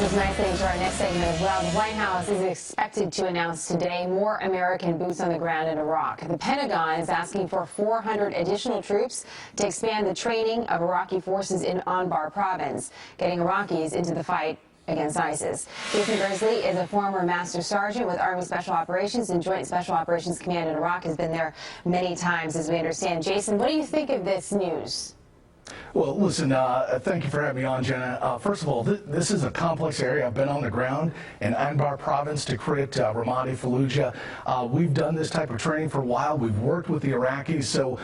us nicely into our next segment as well. The White House is expected to announce today more American boots on the ground in Iraq. The Pentagon is asking for 400 additional troops to expand the training of Iraqi forces in Anbar province, getting Iraqis into the fight against ISIS. Jason Grizzly is a former Master Sergeant with Army Special Operations and Joint Special Operations Command in Iraq. Has been there many times, as we understand. Jason, what do you think of this news? Well, listen, thank you for having me on, Jenna. First of all, this is a complex area. I've been on the ground in Anbar province, Tikrit, Ramadi, Fallujah. We've done this type of training for a while. We've worked with the Iraqis, so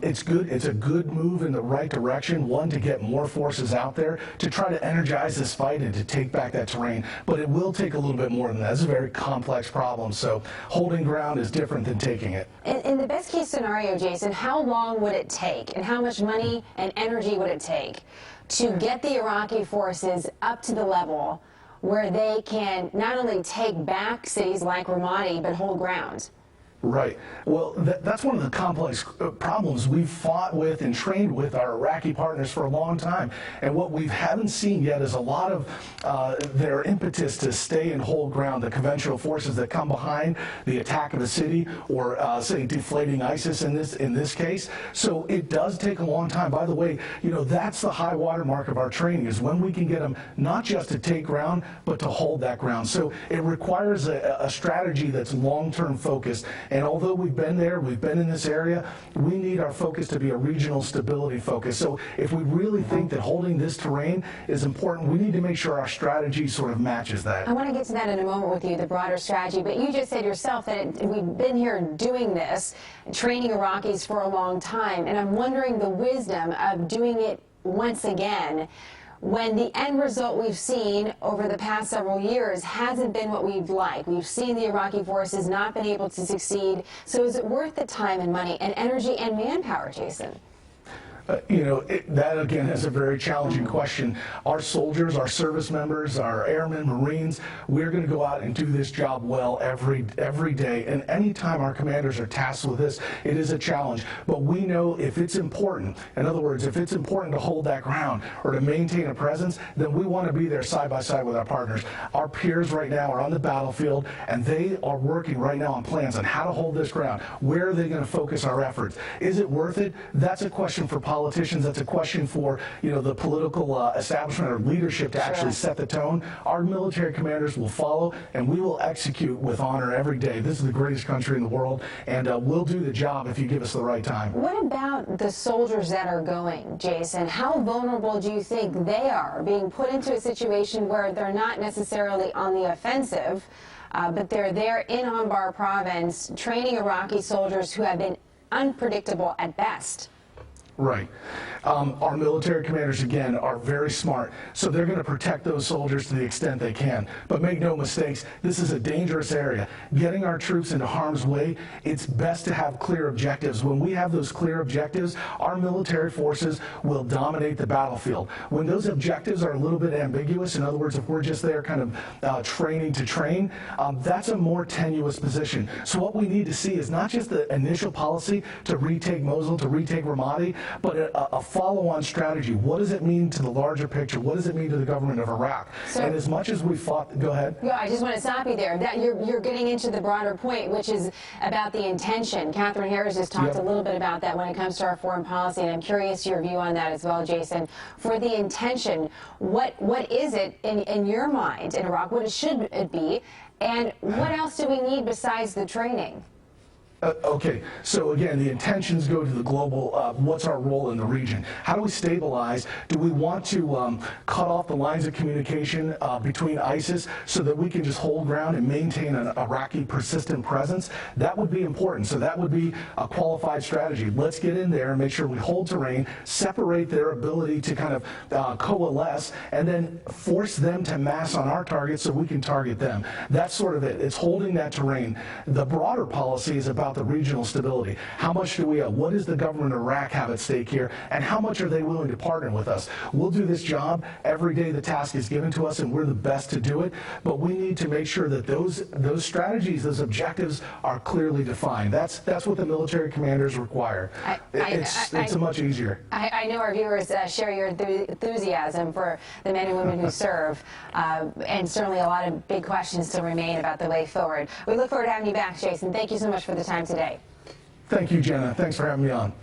it's good. It's a good move in the right direction. One, to get more forces out there to try to energize this fight and to take back that terrain. But it will take a little bit more than that. It's a very complex problem, so holding ground is different than taking it. In the best case scenario, Jason, how long would it take and how much money and energy would it take to get the Iraqi forces up to the level where they can not only take back cities like Ramadi, but hold ground? Right. Well, that's one of the complex problems we've fought with and trained with our Iraqi partners for a long time. And what we haven't seen yet is a lot of their impetus to stay and hold ground, the conventional forces that come behind the attack of a city or, say, deflating ISIS in this case. So it does take a long time. By the way, you know, that's the high water mark of our training, is when we can get them not just to take ground, but to hold that ground. So it requires a strategy that's long-term focused. And although we've been there, we've been in this area, we need our focus to be a regional stability focus. So if we really think that holding this terrain is important, we need to make sure our strategy sort of matches that. I want to get to that in a moment with you, the broader strategy, but you just said yourself that we've been here doing this, training Iraqis for a long time, and I'm wondering the wisdom of doing it once again, when the end result we've seen over the past several years hasn't been what we'd like. We've seen the Iraqi forces not been able to succeed. So is it worth the time and money and energy and manpower, Jason? You know, that again is a very challenging question. Our soldiers, our service members, our airmen, Marines, we're going to go out and do this job well every day. And anytime our commanders are tasked with this, it is a challenge. But we know if it's important, in other words, if it's important to hold that ground or to maintain a presence, then we want to be there side by side with our partners. Our peers right now are on the battlefield, and they are working right now on plans on how to hold this ground. Where are they going to focus our efforts? Is it worth it? That's a question for politicians. That's a question for, you know, the political establishment or leadership to actually set the tone. Our military commanders will follow, and we will execute with honor every day. This is the greatest country in the world, and we'll do the job if you give us the right time. What about the soldiers that are going, Jason? How vulnerable do you think they are, being put into a situation where they're not necessarily on the offensive, but they're there in Anbar province training Iraqi soldiers who have been unpredictable at best? Right. Our military commanders, again, are very smart, so they're going to protect those soldiers to the extent they can. But make no mistakes, this is a dangerous area. Getting our troops into harm's way, it's best to have clear objectives. When we have those clear objectives, our military forces will dominate the battlefield. When those objectives are a little bit ambiguous, in other words, if we're just there kind of training to train, that's a more tenuous position. So what we need to see is not just the initial policy to retake Mosul, to retake Ramadi, but a follow-on strategy. What does it mean to the larger picture? What does it mean to the government of Iraq? So, and as much as we fought, go ahead. Yeah, I just want to stop you there. That you're getting into the broader point, which is about the intention. Catherine Harris just talked a little bit about that when it comes to our foreign policy, and I'm curious your view on that as well, Jason. For the intention, what is it in your mind in Iraq? What should it be? And what else do we need besides the training? Okay, so again, the intentions go to the global, what's our role in the region? How do we stabilize? Do we want to cut off the lines of communication between ISIS so that we can just hold ground and maintain an Iraqi persistent presence? That would be important. So that would be a qualified strategy. Let's get in there and make sure we hold terrain, separate their ability to kind of coalesce, and then force them to mass on our targets so we can target them. That's sort of it. It's holding that terrain. The broader policy is about the regional stability. How much do we owe? What does the government of Iraq have at stake here? And how much are they willing to partner with us? We'll do this job every day the task is given to us, and we're the best to do it. But we need to make sure that those strategies, those objectives are clearly defined. That's what the military commanders require. It's much easier. I know our viewers share your enthusiasm for the men and women who serve, and certainly a lot of big questions still remain about the way forward. We look forward to having you back, Jason. Thank you so much for the time today. Thank you, Jenna. Thanks for having me on.